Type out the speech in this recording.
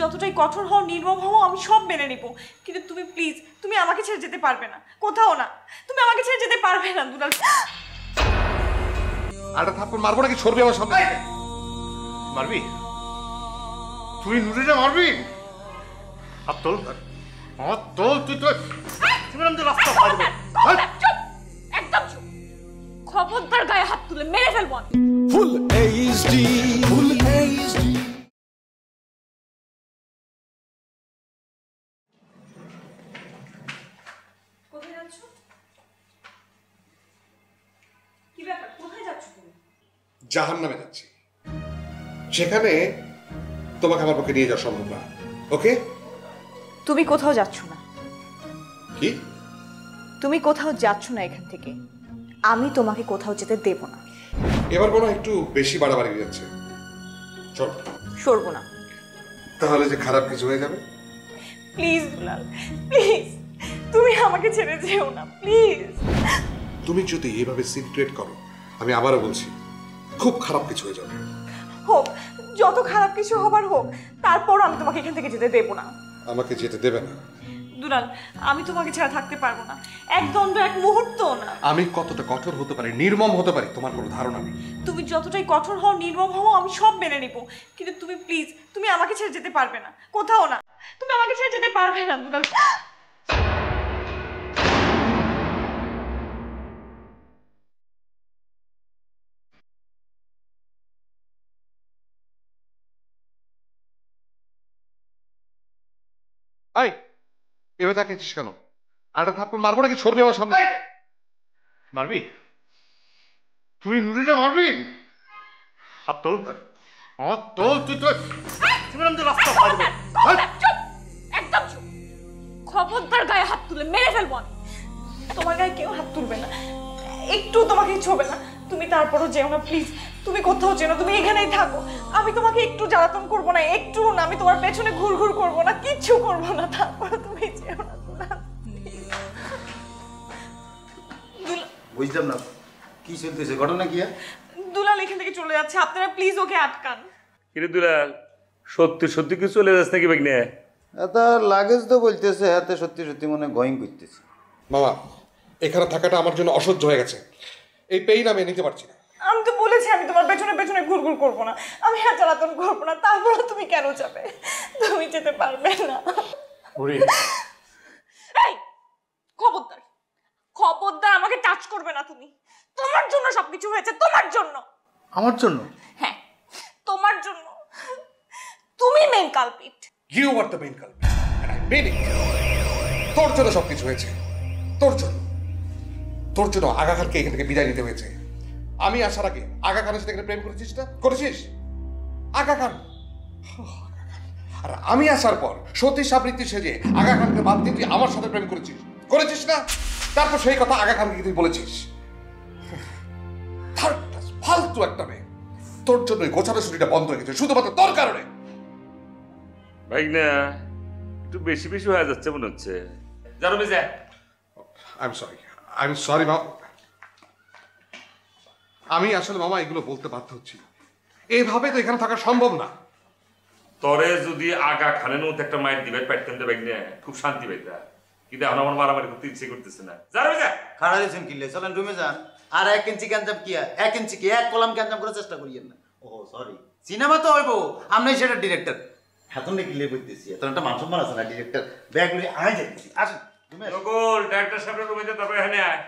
যতটাই কঠোর হও নির্মম হও আমি সব মেনে নিব, কিন্তু তুমি প্লিজ তুমি আমাকে ছেড়ে যেতে পারবে না, কোথাও না, তুমি আমাকে ছেড়ে যেতে পারবে না দুলাল। আরেকটা থাপ্পড় মারবো নাকি ছড়বি আমার সামনে? মারবি? তুই নুরিরে মারবি? হাত তোল, হাত তোল। তুই তো রাস্তা একদম চুপ, খবরদার গায়ে হাত তুলে মেরে ফেলবো আমি। Full HD, full HD. কোথায় যাচ্ছ? কি ব্যাপার, কোথায় যাচ্ছ তুমি? জাহান্নামে যাচ্ছি, সেখানে তোমাকে আমার পক্ষে নিয়ে যাওয়া সম্ভব না। ওকে? তুমি কোথাও যাচ্ছ না। কি? তুমি কোথাও যাচ্ছ না এখান থেকে, আমি তোমাকে কোথাও যেতে দেব না। এবার মনে হয় একটু বেশি বাড়াবাড়ি যাচ্ছে। চল। সরবো না। তাহলে যে খারাপ কিছু হয়ে যাবে। প্লিজ দুলাল, প্লিজ তুমি আমাকে ছেড়ে যেও না প্লিজ। তুমি যদি এভাবে সিক্রেট করো, আমি আবারও বলছি, খুব খারাপ কিছু হয়ে যাবে। হোক, যত খারাপ কিছু হবার হোক, তারপর আমি তোমাকে এখান থেকে যেতে দেব না। আমাকে যেতে দেবে না? দুলাল, আমি তোমাকে ছাড়া থাকতে পারবো না, এক দণ্ড এক মুহূর্ত না। আমি কতটা কঠোর হতে পারি, নির্মম হতে পারি, তোমার কোনো ধারণা নেই। তুমি যতটাই কঠোর হও নির্মম হও আমি সব মেনে নিব, কিন্তু তুমি প্লিজ তুমি আমাকে ছেড়ে যেতে পারবে না, কোথাও না, তুমি আমাকে ছেড়ে যেতে পারবে না দুলাল। এই, এভাবে তাকিয়েছিস কেন? আরেকটা থাপ্পড় মারবো নাকি ছড়বি আমার সামনে? মারবি? তুই নুরিরে মারবি? হাত তোল, হাত তোল। তুই তো রাস্তা একদম চুপ, খবরদার গায়ে হাত তুলে মেরে ফেলবো আমি। তোমার গায়ে কেউ হাত তুলবে না, একটু তোমাকে ছোবে না, তুমি তারপরও যেও না প্লিজ, তুমি কোথাও যেও না, তুমি এখানেই থাকো। আমি তোমাকে একটু জ্বালাতন করবো না, একটু না, আমি তোমার পেছনে ঘুরঘুর করবো না, কিচ্ছু করবো না, তারপরে তুমি যেও না। বুঝলাম না কি চলতেছে, ঘটনা কি? দুলাল এখান থেকে চলে যাচ্ছে, আপনারা প্লিজ ওকে আটকান। কিন্তু দুলাল, সত্যি সত্যি কি চলে যাচ্ছে নাকি বেগনে? এটা লাগেজ তো বলতেছে, হাতে সত্যি সত্যি মনে গোয়িং করতেছে। মামা, এখানে থাকাটা আমার জন্য অসহ্য হয়ে গেছে, এই পেইন আমি নিতে পারছি না। আমি তো বলেছি আমি তোমার পেছনে পেছনে ঘুরঘুর করবো না, আমি আর জ্বালাতন করবো না, তারপরে তুমি কেন যাবে? তুমি যেতে পারবে না। এই, খবরদার, খবরদার আমাকে টাচ করবে না তুমি। তোমার জন্য সবকিছু হয়েছে, তোমার জন্য। আমার জন্য? হ্যাঁ, তোমার জন্য। তুমি main culprit. You are the main culprit, and I mean it. তোর জন্য সবকিছু হয়েছে, তোর জন্য। তোর জন্য আগা খানকে এখান থেকে বিদায় নিতে হয়েছে। আমি আসার আগে আগা খানের সাথে প্রেম করেছিস না? করেছিস? আগা খান। আর আমি আসার পর সতী সাবৃত্তি সেজে আগা খানকে বাদ দিয়ে তুই আমার সাথে প্রেম করেছিস, করেছিস না? তারপর সেই কথা আগা খানকে তুই বলেছিস। ফালতু একটা মেয়ে। তোর জন্য গোছানো ছুটিটা বন্ধ হয়ে গেছে, শুধুমাত্র তোর কারণে। ভাই না, একটু বেশি বেশি হয়ে যাচ্ছে মনে হচ্ছে। জানো মিজা, I'm sorry মামা। আমি আসলে মামা এগুলো বলতে বাধ্য হচ্ছি, এইভাবে তো এখানে থাকা সম্ভব না। তরে যদি আগা খানের মধ্যে একটা মায়ের দিবে পাইতেন দে ভাই না, খুব শান্তি পাইতা। কিন্তু এখন আমার মারামারি করতে ইচ্ছে করতেছে না। জানো মিজা, খাড়া দিয়েছেন কিনলে, চলেন রুমে যান। আর 1 ইঞ্চি গ্যাঞ্জাম কি? 1 ইঞ্চি কি 1 কলাম গ্যাঞ্জাম করার চেষ্টা করিয়েন না। ও সরি, সিনেমা তো হইব, আপনি সেটা ডিরেক্টর। হাতন নাকি লে বলতেছি, এত একটা মান সম্মান আছে না ডিরেক্টর। ব্যাগ লই আয় যাইতেছি, আসেন রুমে। নকল ডাক্তার সাহেবের রুমে যা, তারপরে এখানে আয়।